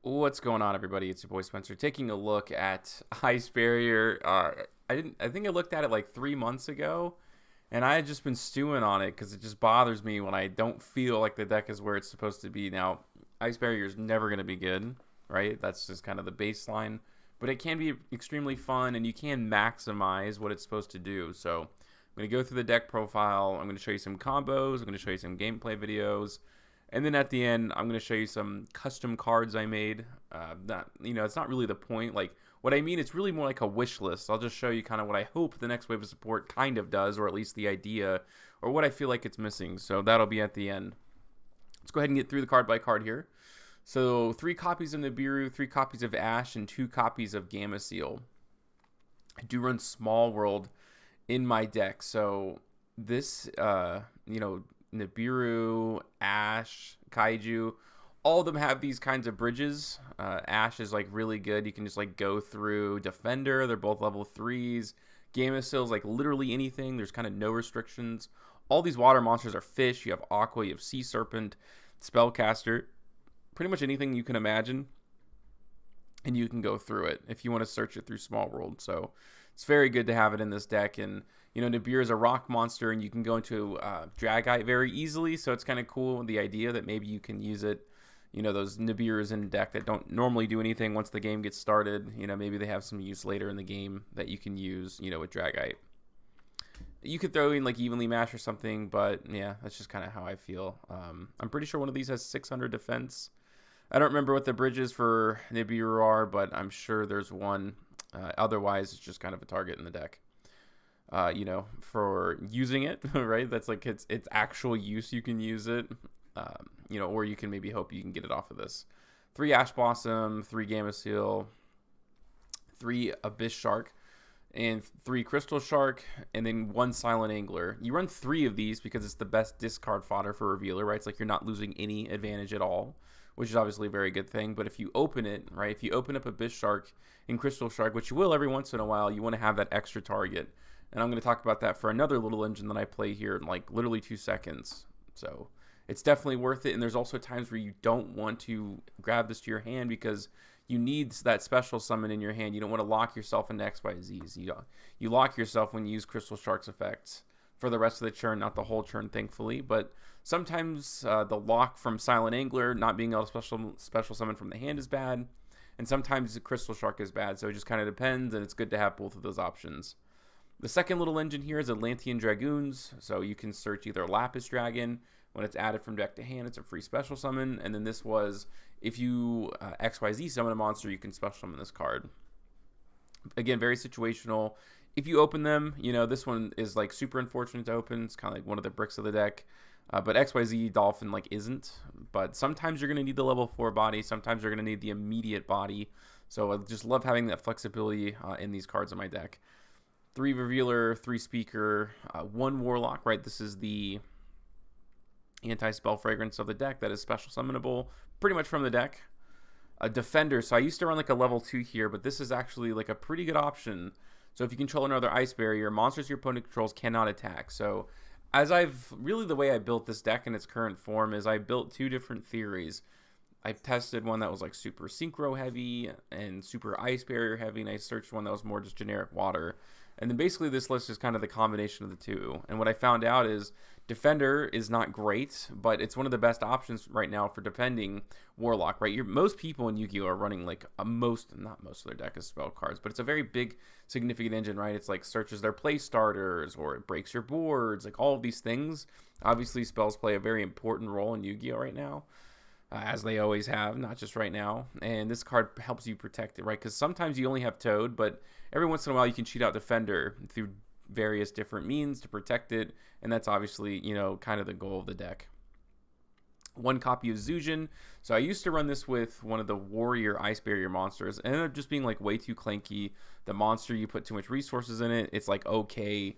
What's going on, everybody? It's your boy Spencer taking a look at Ice Barrier. I think I looked at it like 3 months ago, and I had just been stewing on it because it just bothers me when I don't feel like the deck is where it's supposed to be. Now, Ice Barrier is never going to be good, right? That's just kind of the baseline, but it can be extremely fun, and you can maximize what it's supposed to do. So I'm going to go through the deck profile. I'm going to show you some combos. I'm going to show you some gameplay videos. And then at the end, I'm going to show you some custom cards I made. It's not really the point. Like, what I mean, it's really more like a wish list. I'll just show you kind of what I hope the next wave of support kind of does, or at least the idea, or what I feel like it's missing. So that'll be at the end. Let's go ahead and get through the card by card here. So 3 copies of Nibiru, 3 copies of Ash, and 2 copies of Gamma Seal. I do run Small World in my deck. So this, Nibiru, Ash, Kaiju, all of them have these kinds of bridges. Ash is like really good. You can just like go through Defender. They're both level 3s. Gamma Seal is like literally anything. There's kind of no restrictions. All these water monsters are fish. You have Aqua, you have Sea Serpent, Spellcaster, pretty much anything you can imagine. And you can go through it if you want to search it through Small World. So it's very good to have it in this deck. And Nibiru is a rock monster, and you can go into Dragite very easily. So it's kind of cool, the idea that maybe you can use it. Those Nibirus in deck that don't normally do anything once the game gets started. Maybe they have some use later in the game that you can use, with Dragite. You could throw in like Evenly Mash or something, but yeah, that's just kind of how I feel. I'm pretty sure one of these has 600 defense. I don't remember what the bridges for Nibiru are, but I'm sure there's one. Otherwise, it's just kind of a target in the deck. For using it, right? That's like its actual use. You can use it, or you can maybe hope you can get it off of this. 3 Ash Blossom, 3 Gamma Seal, 3 Abyss Shark, and 3 Crystal Shark, and then 1 Silent Angler. You run 3 of these because it's the best discard fodder for Revealer, right? It's like you're not losing any advantage at all, which is obviously a very good thing. But if you open it, right, if you open up Abyss Shark and Crystal Shark, which you will every once in a while, you want to have that extra target. And I'm going to talk about that for another little engine that I play here in like literally 2 seconds. So it's definitely worth it. And there's also times where you don't want to grab this to your hand because you need that special summon in your hand. You don't want to lock yourself into XYZs. You lock yourself when you use Crystal Shark's effects for the rest of the turn, not the whole turn, thankfully. But sometimes the lock from Silent Angler, not being able to special summon from the hand is bad. And sometimes the Crystal Shark is bad. So it just kind of depends, and it's good to have both of those options. The second little engine here is Atlantean Dragoons. So you can search either Lapis Dragon. When it's added from deck to hand, it's a free special summon. And then this was, if you XYZ summon a monster, you can special summon this card. Again, very situational. If you open them, this one is like super unfortunate to open. It's kind of like one of the bricks of the deck. But XYZ Dolphin like isn't. But sometimes you're going to need the level 4 body. Sometimes you're going to need the immediate body. So I just love having that flexibility in these cards in my deck. 3 Revealer, 3 Speaker, 1 Warlock, right? This is the anti-spell fragrance of the deck that is special summonable pretty much from the deck. A Defender. So I used to run like a level 2 here, but this is actually like a pretty good option. So if you control another Ice Barrier, monsters your opponent controls cannot attack. So the way I built this deck in its current form is I built 2 different theories. I tested one that was like super Synchro heavy and super Ice Barrier heavy, and I searched one that was more just generic water. And then basically this list is kind of the combination of the 2. And what I found out is Defender is not great, but it's one of the best options right now for defending Warlock, right? Most people in Yu-Gi-Oh! Are running like not most of their deck is spell cards, but it's a very big, significant engine, right? It's like searches their play starters, or it breaks your boards, like all of these things. Obviously, spells play a very important role in Yu-Gi-Oh! Right now. As they always have, not just right now. And this card helps you protect it, right? Because sometimes you only have Toad, but every once in a while you can cheat out Defender through various different means to protect it. And that's obviously, kind of the goal of the deck. 1 copy of Zujin. So I used to run this with one of the Warrior Ice Barrier monsters. It ended up just being like way too clanky. The monster, you put too much resources in it. It's like okay.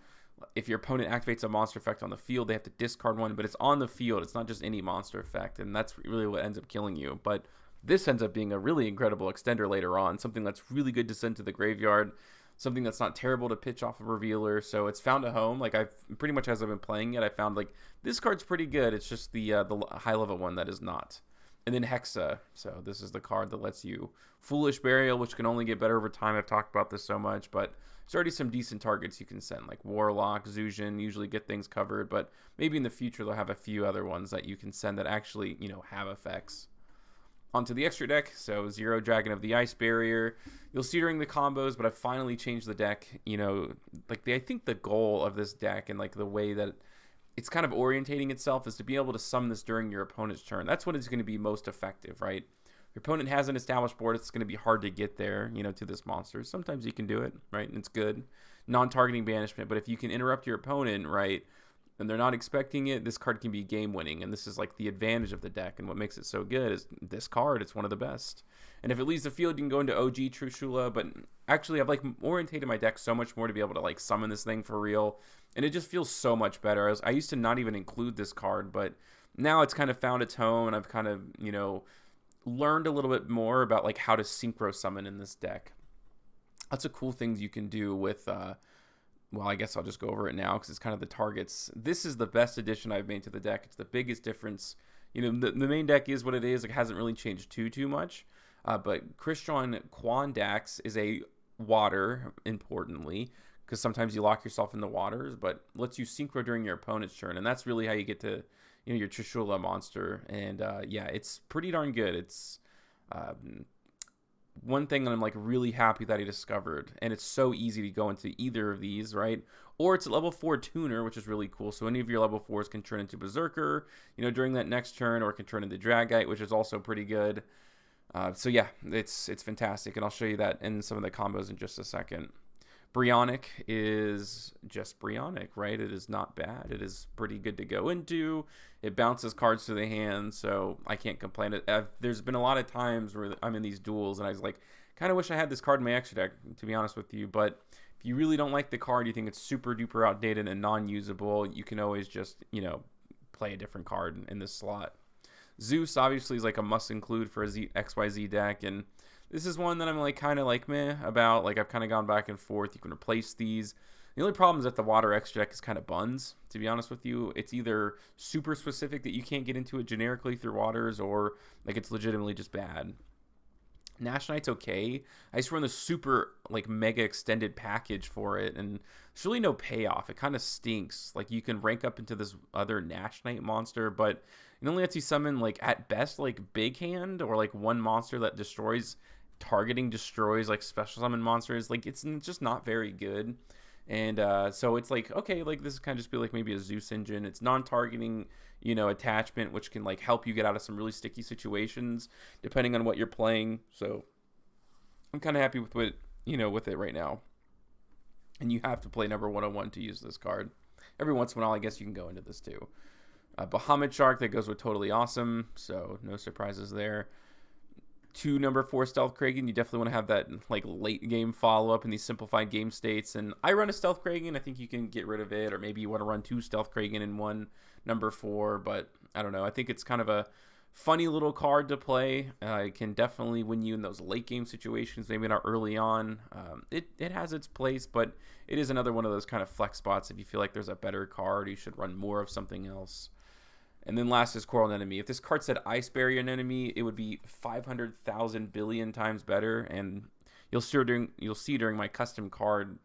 If your opponent activates a monster effect on the field, they have to discard one, but it's on the field. It's not just any monster effect, and that's really what ends up killing you. But this ends up being a really incredible extender later on, something that's really good to send to the graveyard, something that's not terrible to pitch off a Revealer. So it's found a home. Like I've pretty much as I've been playing it, I found like this card's pretty good. It's just the high level one that is not. And then Hexa. So this is the card that lets you Foolish Burial, which can only get better over time. I've talked about this so much, but there's already some decent targets you can send, like Warlock, Zujin, usually get things covered, but maybe in the future they'll have a few other ones that you can send that actually, have effects. Onto the extra deck, so Zero Dragon of the Ice Barrier. You'll see during the combos, but I've finally changed the deck. I think the goal of this deck and like the way that it's kind of orientating itself is to be able to summon this during your opponent's turn. That's when it's going to be most effective, right? Your opponent has an established board. It's going to be hard to get there, to this monster. Sometimes you can do it, right? And it's good. Non-targeting banishment, but if you can interrupt your opponent, right, and they're not expecting it, this card can be game-winning. And this is like the advantage of the deck. And what makes it so good is this card. It's one of the best. And if it leaves the field, you can go into OG Trishula. But actually, I've like orientated my deck so much more to be able to like summon this thing for real. And it just feels so much better. I used to not even include this card, but now it's kind of found its home. I've kind of, learned a little bit more about like how to synchro summon in this deck. Lots of cool things you can do with, well, I guess I'll just go over it now because it's kind of the targets. This is the best addition I've made to the deck. It's the biggest difference. The main deck is what it is. It hasn't really changed too much. But Christian Quandax is a water, importantly, because sometimes you lock yourself in the waters, but lets you synchro during your opponent's turn. And that's really how you get to, your Trishula monster. And yeah, it's pretty darn good. It's one thing that I'm like really happy that I discovered, and it's so easy to go into either of these, right? Or it's a level 4 tuner, which is really cool. So any of your level 4s can turn into Berserker, during that next turn, or can turn into Dragite, which is also pretty good. So yeah, it's fantastic, and I'll show you that in some of the combos in just a second. Brionic is just Brionic, right? It is not bad. It is pretty good to go into. It bounces cards to the hand, so I can't complain. There's been a lot of times where I'm in these duels, and I was like, kind of wish I had this card in my extra deck, to be honest with you. But if you really don't like the card, you think it's super duper outdated and non-usable, you can always just, play a different card in this slot. Zeus obviously is like a must include for a XYZ deck, and this is one that I'm like kind of like meh about. Like I've kind of gone back and forth. You can replace these. The only problem is that the water extra deck is kind of buns, to be honest with you. It's either super specific that you can't get into it generically through waters, or like it's legitimately just bad. Nash Knight's okay. I just run the super like mega extended package for it, and there's really no payoff. It kind of stinks. Like you can rank up into this other Nash Knight monster, but it only lets you summon like at best like big hand, or like one monster that destroys like special summon monsters. Like it's just not very good. And so it's like, okay, like this kind of just be like maybe a Zeus engine. It's non-targeting, attachment, which can like help you get out of some really sticky situations depending on what you're playing. So I'm kind of happy with what, with it right now. And you have to play number 101 to use this card. Every once in a while, I guess you can go into this too. Bahamut Shark, that goes with Totally Awesome, so no surprises there. 2 number 4 Stealth Kragan, you definitely want to have that like late game follow up in these simplified game states. And I run a Stealth Kragan. I think you can get rid of it, or maybe you want to run 2 Stealth Kragan in 1 number 4. But I don't know. I think it's kind of a funny little card to play. It can definitely win you in those late game situations, maybe not early on. It has its place, but it is another one of those kind of flex spots. If you feel like there's a better card, you should run more of something else. And then last is Coral Anemone. If this card said Ice Barrier Anemone, it would be 500,000 billion times better. And you'll see during my custom card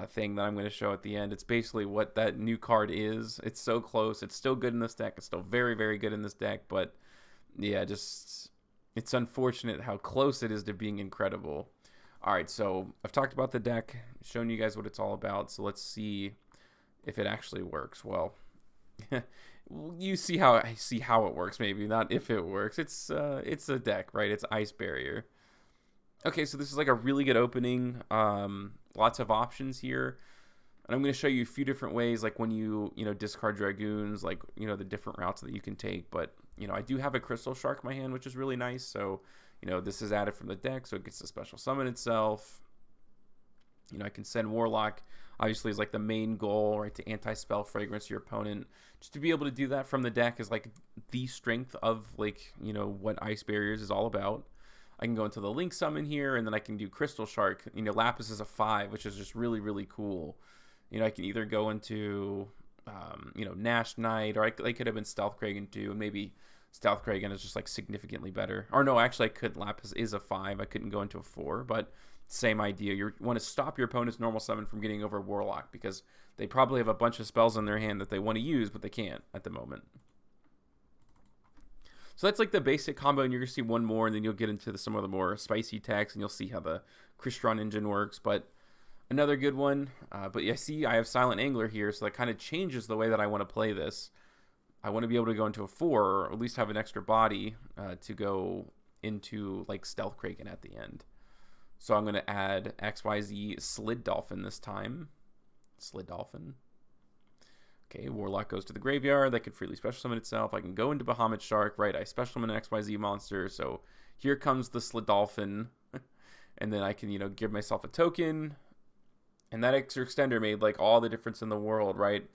thing that I'm going to show at the end. It's basically what that new card is. It's so close. It's still good in this deck. It's still very, very good in this deck. But yeah, it's unfortunate how close it is to being incredible. All right, so I've talked about the deck, shown you guys what it's all about. So let's see if it actually works. Well, you see how it works, maybe not if it works. It's a deck, right? It's Ice Barrier. Okay, so this is like a really good opening. Lots of options here, and I'm going to show you a few different ways, like when you discard Dragoons, like the different routes that you can take. But I do have a Crystal Shark in my hand, which is really nice. So this is added from the deck, so it gets to special summon itself. I can send Warlock, obviously, is like the main goal, right, to anti-spell fragrance your opponent. Just to be able to do that from the deck is like the strength of like, what Ice Barriers is all about. I can go into the Link Summon here, and then I can do Crystal Shark. Lapis is a 5, which is just really, really cool. I can either go into, Nash Knight, or I could have been Stealth Kragan too, and maybe Stealth Kraken is just like significantly better. Or no, actually I could. Lapis is a 5. I couldn't go into a 4, but same idea. You want to stop your opponent's normal summon from getting over Warlock because they probably have a bunch of spells in their hand that they want to use, but they can't at the moment. So that's like the basic combo, and you're going to see one more, and then you'll get into some of the more spicy techs, and you'll see how the Crystron engine works. But another good one. But yeah, see, I have Silent Angler here, so that kind of changes the way that I want to play this. I want to be able to go into a 4, or at least have an extra body to go into like Stealth Kraken at the end. So I'm going to add XYZ Slid Dolphin this time. Slid Dolphin. Okay, Warlock goes to the graveyard. That can freely special summon itself. I can go into Bahamut Shark, right? I special summon an XYZ monster. So here comes the Slid Dolphin. And then I can, give myself a token. And that extra extender made like all the difference in the world, right?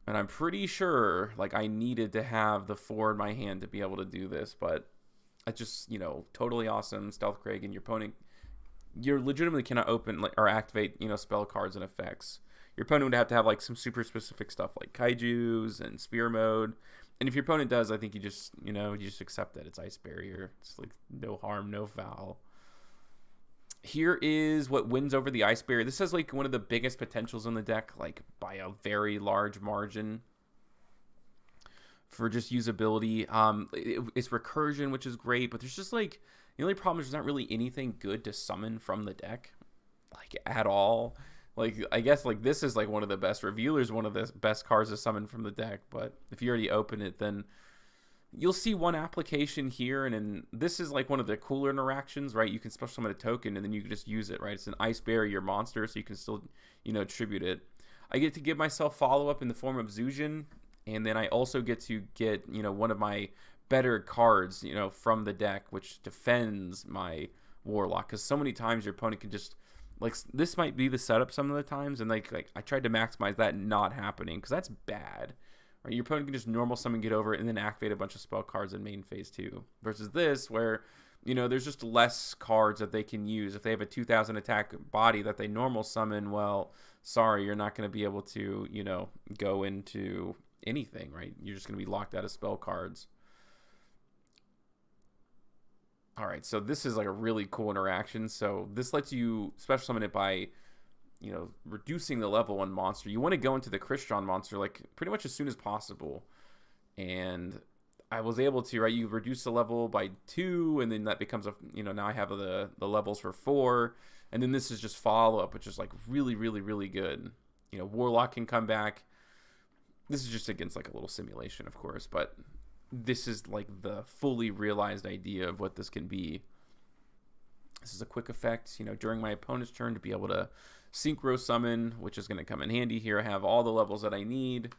And I'm pretty sure like I needed to have the 4 in my hand to be able to do this, but it's just, totally awesome. Stealth Kraken, your opponent, you legitimately cannot open or activate, spell cards and effects. Your opponent would have to have like some super specific stuff like kaijus and sphere mode. And if your opponent does, I think you just accept that it's Ice Barrier. It's like no harm, no foul. Here is what wins over the Ice Barrier. This is like one of the biggest potentials in the deck, like by a very large margin for just usability. It's recursion, which is great, but there's just like the only problem is there's not really anything good to summon from the deck, like at all. Like I guess like this is like one of the best revealers, one of the best cards to summon from the deck. But if you already open it, then you'll see one application here, and then this is like one of the cooler interactions, right? You can special summon a token, and then you can just use it, right? It's an Ice Barrier monster, so you can still, tribute it. I get to give myself follow-up in the form of Zujin, and then I also get to get, one of my better cards, from the deck, which defends my Warlock. Because so many times your opponent can just, like, this might be the setup some of the times, and like I tried to maximize that not happening, because that's bad. Right, your opponent can just normal summon, get over it, and then activate a bunch of spell cards in main phase 2. Versus this, where, there's just less cards that they can use. If they have a 2,000 attack body that they normal summon, well, sorry, you're not going to be able to, go into anything, right? You're just going to be locked out of spell cards. All right, so this is like a really cool interaction. So this lets you special summon it by reducing the level on monster. You want to go into the Crystron monster like pretty much as soon as possible. And I was able to, right? You reduce the level by 2, and then that becomes a, now I have the levels for 4. And then this is just follow-up, which is like really, really, really good. Warlock can come back. This is just against like a little simulation, of course, but this is like the fully realized idea of what this can be. This is a quick effect, during my opponent's turn to be able to synchro summon, which is going to come in handy here. I have all the levels that I need.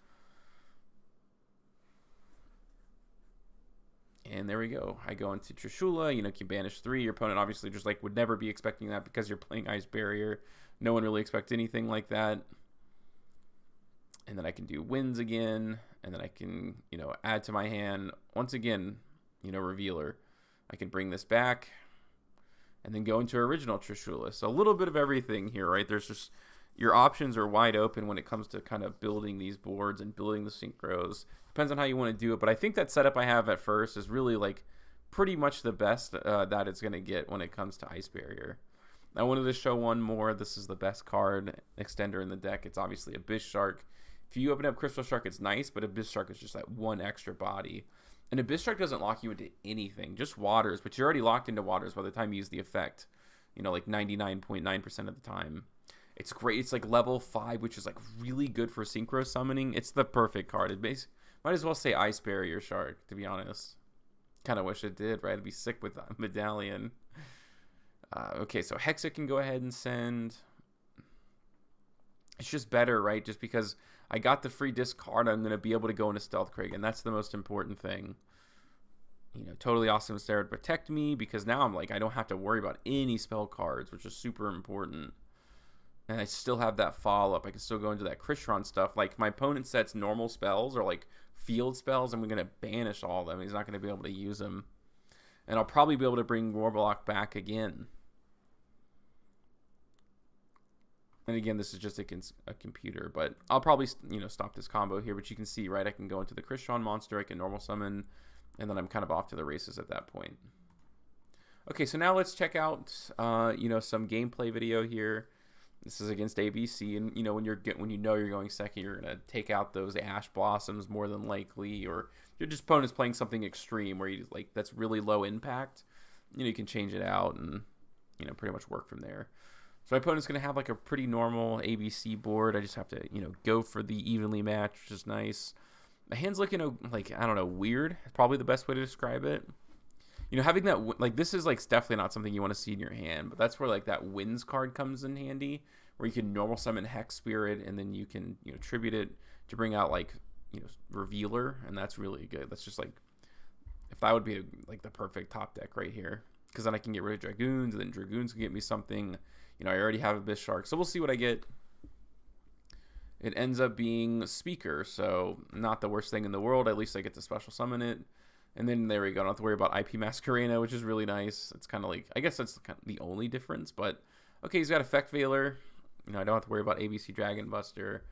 And there we go. I go into Trishula, can banish 3. Your opponent obviously just like would never be expecting that because you're playing Ice Barrier. No one really expects anything like that. And then I can do wins again. And then I can, add to my hand. Once again, Revealer. I can bring this back. And then go into original Trishula. So a little bit of everything here, right? There's just, your options are wide open when it comes to kind of building these boards and building the synchros. Depends on how you want to do it. But I think that setup I have at first is really like pretty much the best that it's going to get when it comes to Ice Barrier. I wanted to show one more. This is the best card extender in the deck. It's obviously Abyss Shark. If you open up Crystal Shark, it's nice, but Abyss Shark is just that one extra body. And Abyss Shark doesn't lock you into anything, just waters, but you're already locked into waters by the time you use the effect, like 99.9% of the time. It's great. It's like level 5, which is like really good for synchro summoning. It's the perfect card. It might as well say Ice Barrier Shark, to be honest. Kind of wish it did, right? I'd be sick with that Medallion. Okay, so Hexa can go ahead and send. It's just better, right? Just because I got the free discard, I'm going to be able to go into Stealth Kraken. That's the most important thing. Totally awesome Sarah to protect me, because now I'm like, I don't have to worry about any spell cards, which is super important. And I still have that follow-up. I can still go into that Crystron stuff. Like, my opponent sets normal spells or like field spells, and we're going to banish all of them. He's not going to be able to use them. And I'll probably be able to bring Warlock back again. And again, this is just a computer, but I'll probably, stop this combo here. But you can see, right, I can go into the Crystron monster. I can normal summon and then I'm kind of off to the races at that point. Okay, so now let's check out, some gameplay video here. This is against ABC, and when you're going second, you're gonna take out those Ash Blossoms more than likely, or your just opponent's playing something extreme where you that's really low impact. You can change it out and pretty much work from there. So my opponent's gonna have like a pretty normal ABC board. I just have to go for the evenly matched, which is nice. My hand's looking like, I don't know, weird. Probably the best way to describe it. Having that, this is definitely not something you want to see in your hand, but that's where that wins card comes in handy, where you can normal summon Hex Spirit, and then you can tribute it to bring out Revealer, and that's really good. That's just if that would be the perfect top deck right here, because then I can get rid of Dragoons, and then Dragoons can get me something. I already have Abyss Shark, so we'll see what I get. It ends up being Speaker, so not the worst thing in the world. At least I get to special summon it. And then there we go. I don't have to worry about IP Masquerena, which is really nice. It's kind of I guess that's kind of the only difference. But, okay, he's got Effect Veiler. I don't have to worry about ABC Dragon Buster.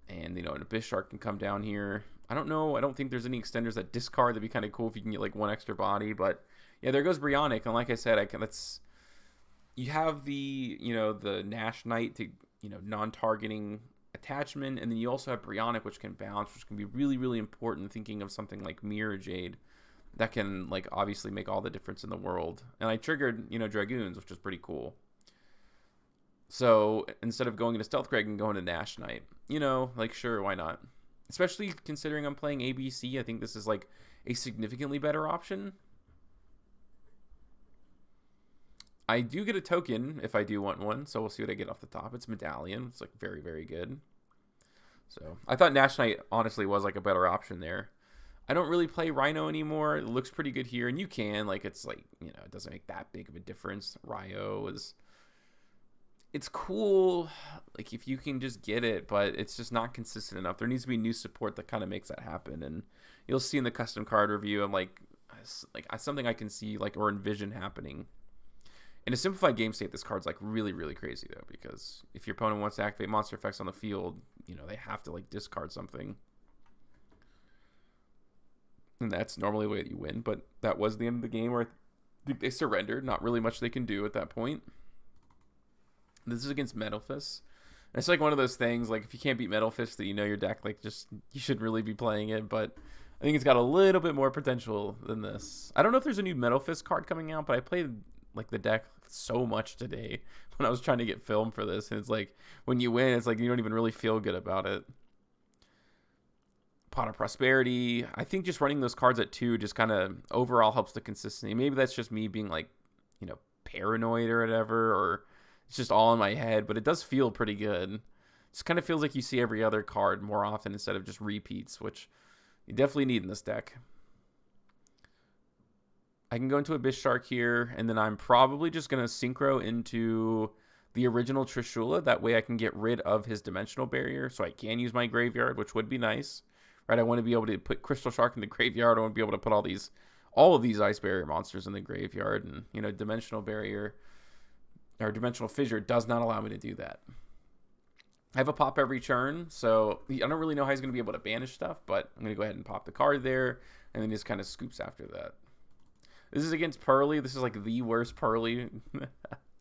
And, an Abyss Shark can come down here. I don't know. I don't think there's any extenders that discard. That'd be kind of cool if you can get, one extra body. But, yeah, there goes Brionic. And like I said, you have the, the Nash Knight to, non-targeting attachment, and then you also have Brionic, which can bounce, which can be really, really important, thinking of something like Mirror Jade that can obviously make all the difference in the world. And I triggered Dragoons, which is pretty cool. So instead of going into Stealth Greg and going to Nash Knight, sure, why not? Especially considering I'm playing ABC, I think this is a significantly better option. I do get a token if I do want one, so we'll see what I get off the top. It's Medallion. It's very, very good. So I thought Nash Knight honestly was a better option there. I don't really play Rhino anymore. It looks pretty good here, and you can it doesn't make that big of a difference. Ryo it's cool if you can just get it, but it's just not consistent enough. There needs to be new support that kind of makes that happen, and you'll see in the custom card review. I'm something I can see or envision happening. In a simplified game state, this card's really, really crazy though, because if your opponent wants to activate monster effects on the field, they have to discard something. And that's normally the way that you win, but that was the end of the game where I think they surrendered. Not really much they can do at that point. This is against Metal Fist. And it's one of those things, if you can't beat Metal Fist, that your deck, you should really be playing it, but I think it's got a little bit more potential than this. I don't know if there's a new Metal Fist card coming out, but I played the deck so much today when I was trying to get film for this, and it's when you win, it's you don't even really feel good about it. Pot of Prosperity. I think just running those cards at 2 just kind of overall helps the consistency. Maybe that's just me being paranoid or whatever, or it's just all in my head, but it does feel pretty good. It just kind of feels like you see every other card more often instead of just repeats, which you definitely need in this deck. I can go into Abyss Shark here, and then I'm probably just going to synchro into the original Trishula. That way I can get rid of his dimensional barrier, so I can use my graveyard, which would be nice. Right? I want to be able to put Crystal Shark in the graveyard. I want to be able to put all of these Ice Barrier monsters in the graveyard, and dimensional barrier or dimensional fissure does not allow me to do that. I have a pop every turn, so I don't really know how he's going to be able to banish stuff, but I'm going to go ahead and pop the card there, and then just kind of scoops after that. This is against Pearly. This is the worst Pearly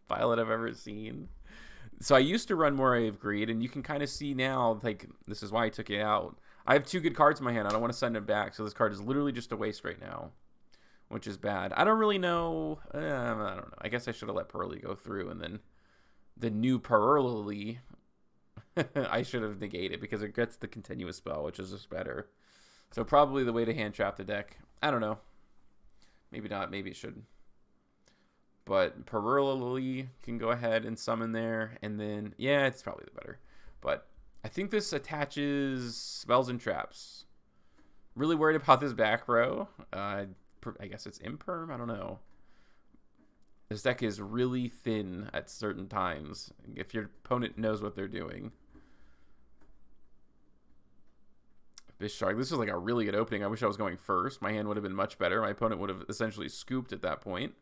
Violet I've ever seen. So I used to run Moray of Greed, and you can kind of see now, this is why I took it out. I have 2 good cards in my hand. I don't want to send it back, so this card is literally just a waste right now, which is bad. I don't really know. I don't know. I guess I should have let Pearly go through, and then the new Pearly I should have negated, because it gets the continuous spell, which is just better. So probably the way to hand trap the deck. I don't know. Maybe not. Maybe it should. But Perurlily can go ahead and summon there. And then, yeah, it's probably the better. But I think this attaches spells and traps. Really worried about this back row. I guess it's Imperm. I don't know. This deck is really thin at certain times, if your opponent knows what they're doing. Abyss Shark. This was a really good opening. I wish I was going first. My hand would have been much better. My opponent would have essentially scooped at that point.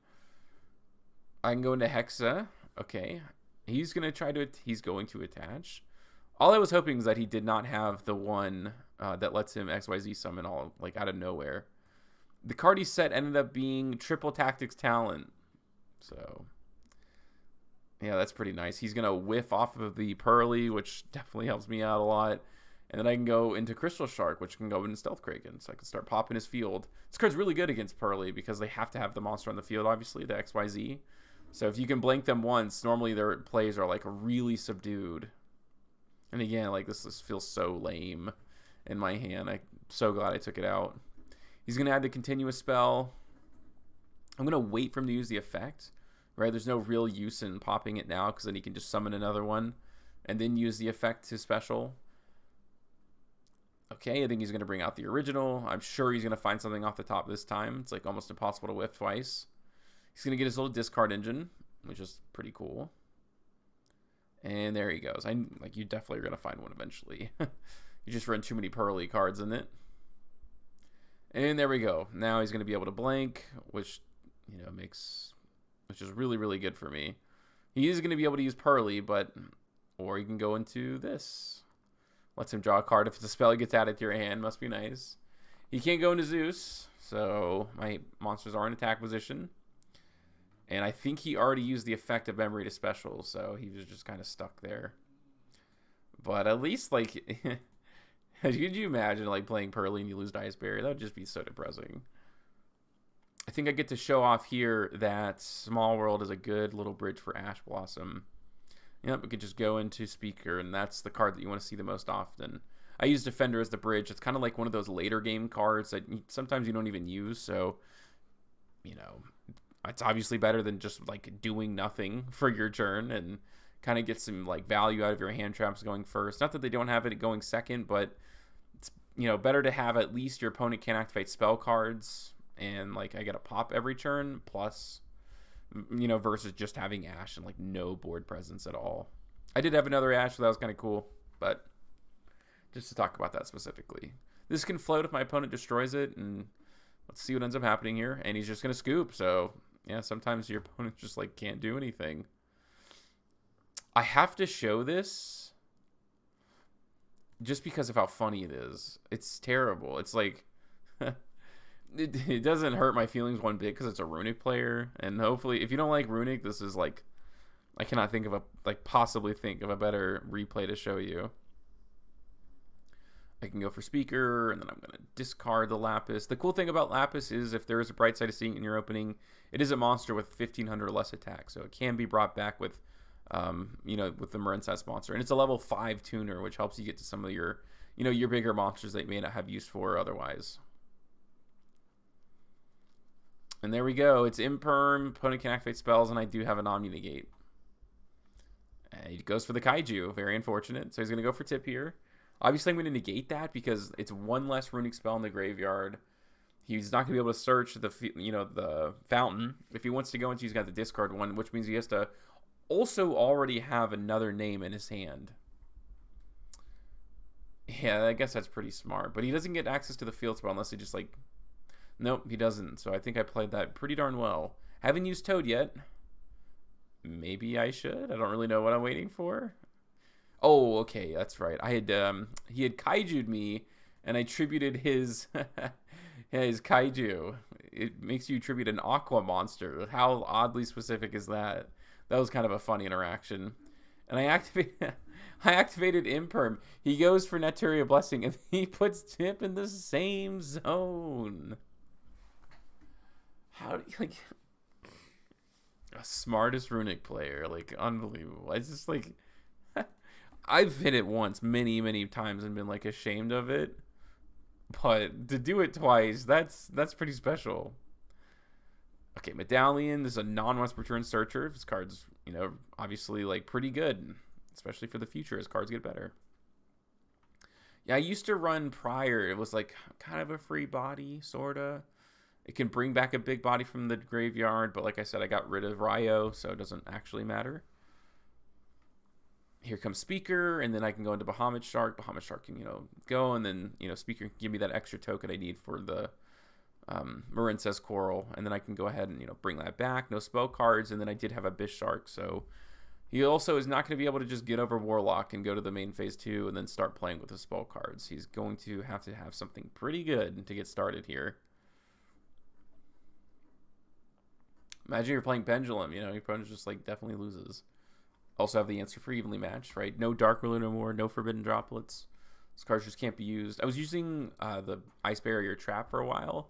I can go into Hexa. Okay. He's going to attach. All I was hoping is that he did not have the one that lets him XYZ summon all out of nowhere. The card he set ended up being Triple Tactics Talent. So, yeah, that's pretty nice. He's going to whiff off of the Pearly, which definitely helps me out a lot. And then I can go into Crystal Shark, which can go into Stealth Kraken. So I can start popping his field. This card's really good against Pearly because they have to have the monster on the field, obviously, the XYZ. So if you can blank them once, normally their plays are like really subdued. And again, like this feels so lame in my hand. I'm so glad I took it out. He's going to add the continuous spell. I'm going to wait for him to use the effect, right? There's no real use in popping it now because then he can just summon another one and then use the effect to special. Okay, I think he's going to bring out the original. I'm sure he's going to find something off the top this time. It's like almost impossible to whiff twice. He's going to get his little discard engine, which is pretty cool. And there he goes. You definitely are going to find one eventually. You just run too many Pearly cards in it. And there we go. Now he's going to be able to blank, which, which is really, really good for me. He is going to be able to use Pearly, or he can go into this. Lets him draw a card if the spell gets added to your hand. Must be nice. He can't go into Zeus, so my monsters are in attack position. And I think he already used the effect of Memory to special, so he was just kind of stuck there. But at least, could you imagine, playing Pearly and you lose Dice Barrier? That would just be so depressing. I think I get to show off here that Small World is a good little bridge for Ash Blossom. Yep, we could just go into Speaker, and that's the card that you want to see the most often. I use Defender as the bridge. It's kind of like one of those later game cards that sometimes you don't even use, so, it's obviously better than just, doing nothing for your turn and kind of get some, value out of your hand traps going first. Not that they don't have it going second, but it's, better to have at least your opponent can't activate spell cards, and, I get a pop every turn, plus... versus just having Ash and no board presence at all. I did have another Ash, so that was kind of cool, but just to talk about that specifically. This can float if my opponent destroys it, and let's see what ends up happening here. And he's just going to scoop, so yeah, sometimes your opponent just can't do anything. I have to show this just because of how funny it is. It's terrible. It's It doesn't hurt my feelings one bit because it's a Runic player, and hopefully, if you don't like Runic, this is I cannot think of possibly think of a better replay to show you. I can go for Speaker, and then I'm going to discard the Lapis. The cool thing about Lapis is if there is a bright side of seeing it in your opening, it is a monster with 1,500 or less attack, so it can be brought back with, with the Marincess monster, and it's a level 5 tuner, which helps you get to some of your, your bigger monsters that you may not have use for otherwise. And there we go. It's Imperm. Opponent can activate spells, and I do have an Omni Negate. He goes for the Kaiju. Very unfortunate. So he's going to go for Tip here. Obviously, I'm going to negate that because it's one less Runic spell in the graveyard. He's not going to be able to search the fountain. If he wants to go into, he's got the discard one, which means he has to also already have another name in his hand. Yeah, I guess that's pretty smart. But he doesn't get access to the field spell unless he just Nope, he doesn't. So I think I played that pretty darn well. Haven't used Toad yet. Maybe I should. I don't really know what I'm waiting for. Oh, okay, that's right. He had Kaiju'd me, and I tributed his his Kaiju. It makes you tribute an Aqua monster. How oddly specific is that? That was kind of a funny interaction. And I activated Imperm. He goes for Naturia Blessing, and he puts Tip in the same zone. How do you, a smartest Runic player, unbelievable. It's just I've hit it once many, many times and been ashamed of it, but to do it twice, that's pretty special. Okay, Medallion. This is a non-once per turn searcher. This card's, obviously pretty good, especially for the future as cards get better. Yeah, I used to run prior. It was kind of a free body, sorta. It can bring back a big body from the graveyard, but like I said, I got rid of Ryo, so it doesn't actually matter. Here comes Speaker, and then I can go into Bahamut Shark. Bahamut Shark can, go, and then, Speaker can give me that extra token I need for the Marincess Coral, and then I can go ahead and, bring that back. No spell cards, and then I did have a Bish Shark, so he also is not going to be able to just get over Warlock and go to the main phase 2 and then start playing with the spell cards. He's going to have something pretty good to get started here. Imagine you're playing Pendulum, you know, your opponent just like definitely loses. Also have the answer for evenly matched, right? No Dark Ruler no more, no Forbidden Droplets. These cards just can't be used. I was using the Ice Barrier Trap for a while,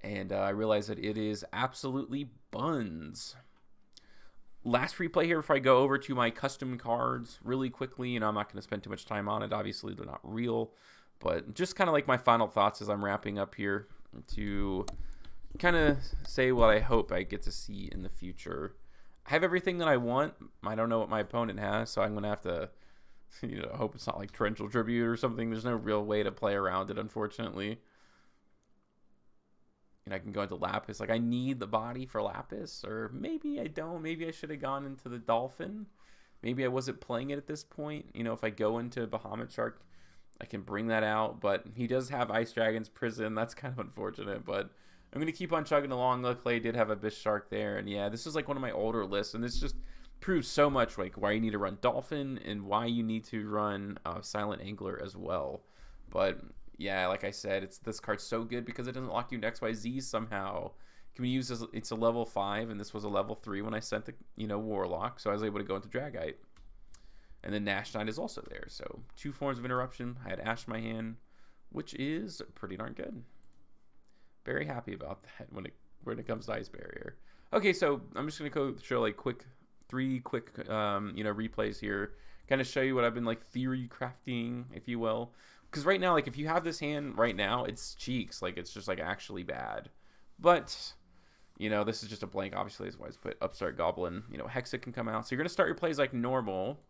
and I realized that it is absolutely buns. Last free play here before I go over to my custom cards really quickly. You know, I'm not going to spend too much time on it. Obviously, they're not real, but just kind of like my final thoughts as I'm wrapping up here to kind of say what I hope I get to see in the future. I have everything that I want. I don't know what my opponent has, so I'm going to have to, you know, hope it's not like Torrential Tribute or something. There's no real way to play around it, unfortunately. And I can go into Lapis. Like, I need the body for Lapis, or maybe I don't. Maybe I should have gone into the Dolphin. Maybe I wasn't playing it at this point. You know, if I go into Bahamut Shark, I can bring that out. But he does have Ice Dragon's Prison. That's kind of unfortunate, but I'm going to keep on chugging along. Luckily, I did have Abyss Shark there. And yeah, this is like one of my older lists, and this just proves so much like why you need to run Dolphin and why you need to run Silent Angler as well. But yeah, like I said, this card's so good because it doesn't lock you into XYZ somehow. It can be used as it's a level 5, and this was a level 3 when I sent the Warlock, so I was able to go into Dragite. And then Nash Knight is also there, so 2 forms of interruption. I had Ash in my hand, which is pretty darn good. Very happy about that when it comes to Ice Barrier. Okay, so I'm just gonna go show like 3 quick replays here, kind of show you what I've been like theory crafting, if you will. Because right now, like, if you have this hand right now, it's cheeks. Like, it's just, like, actually bad. But, you know, this is just a blank, obviously, is why I put Upstart Goblin. You know, Hexa can come out. So you're going to start your plays like normal,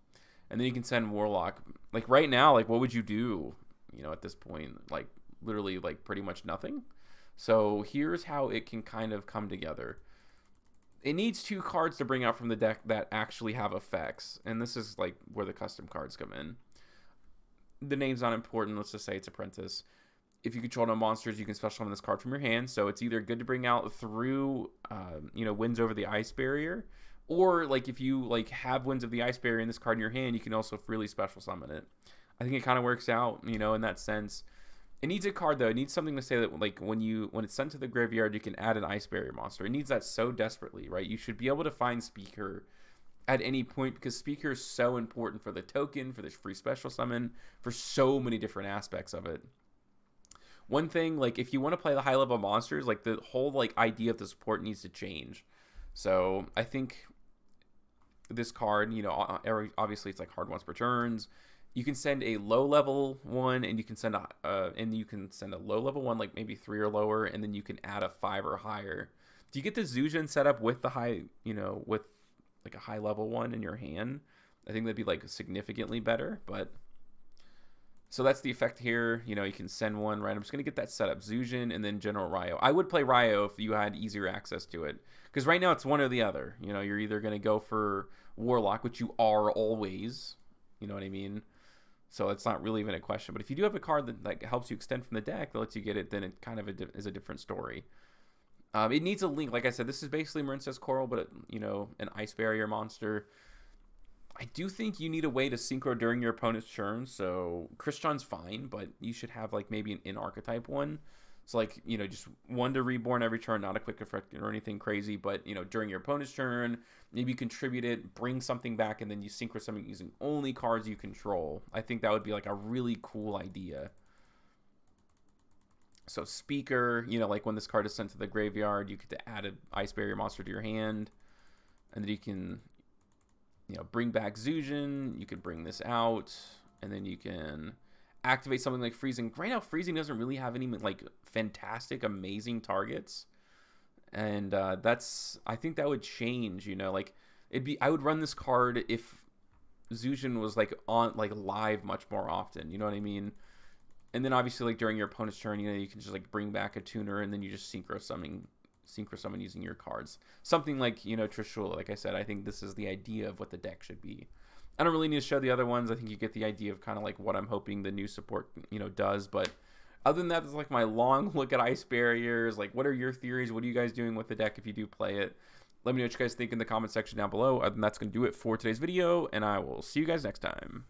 and then you can send Warlock. Like, right now, like, what would you do, you know, at this point? Like, literally, like, pretty much nothing. So here's how it can kind of come together. It needs 2 cards to bring out from the deck that actually have effects. And this is, like, where the custom cards come in. The name's not important. Let's just say it's Apprentice. If you control no monsters, you can special summon this card from your hand. So it's either good to bring out through, Winds Over the Ice Barrier, or like if you like have Winds of the Ice Barrier in this card in your hand, you can also freely special summon it. I think it kind of works out, you know, in that sense. It needs a card though. It needs something to say that like when it's sent to the graveyard, you can add an Ice Barrier monster. It needs that so desperately, right? You should be able to find Speaker at any point because Speaker is so important for the token, for the free special summon, for so many different aspects of it. One thing, like if you want to play the high level monsters, like the whole like idea of the support needs to change. So I think this card, you know, obviously it's like hard once per turns. You can send a low level one, and you can send a low level one, like maybe 3 or lower, and then you can add a 5 or higher. Do you get the Zujin set up with the high, you know, with like a high level one in your hand? I think that'd be like significantly better. But so that's the effect here. You know, you can send one, right? I'm just gonna get that set up. Zujin and then General Ryo. I would play Ryo if you had easier access to it, because right now it's one or the other. You know, you're either gonna go for Warlock, which you are always. You know what I mean? So it's not really even a question. But if you do have a card that like helps you extend from the deck, that lets you get it, then it kind of is a different story. It needs a link. Like I said, this is basically Marincess Coral, but, you know, an Ice Barrier monster. I do think you need a way to synchro during your opponent's turn. So Christian's fine, but you should have, like, maybe an archetype one. So, like, you know, just 1 to reborn every turn, not a quick effect or anything crazy. But, you know, during your opponent's turn, maybe you contribute it, bring something back, and then you synchro something using only cards you control. I think that would be, like, a really cool idea. So Speaker, you know, like when this card is sent to the graveyard, you get to add an Ice Barrier monster to your hand. And then you can, you know, bring back Zujin. You can bring this out. And then you can activate something like Freezing. Right now, Freezing doesn't really have any, like, fantastic, amazing targets. And I think that would change, you know. Like, I would run this card if Zujin was, like, live much more often. You know what I mean? And then obviously, like, during your opponent's turn, you know, you can just, like, bring back a tuner, and then you just synchro summon using your cards. Something like, you know, Trishula. Like I said, I think this is the idea of what the deck should be. I don't really need to show the other ones. I think you get the idea of kind of like what I'm hoping the new support, you know, does. But other than that, it's like my long look at Ice Barriers. Like, what are your theories? What are you guys doing with the deck if you do play it? Let me know what you guys think in the comment section down below. Other than that's going to do it for today's video, and I will see you guys next time.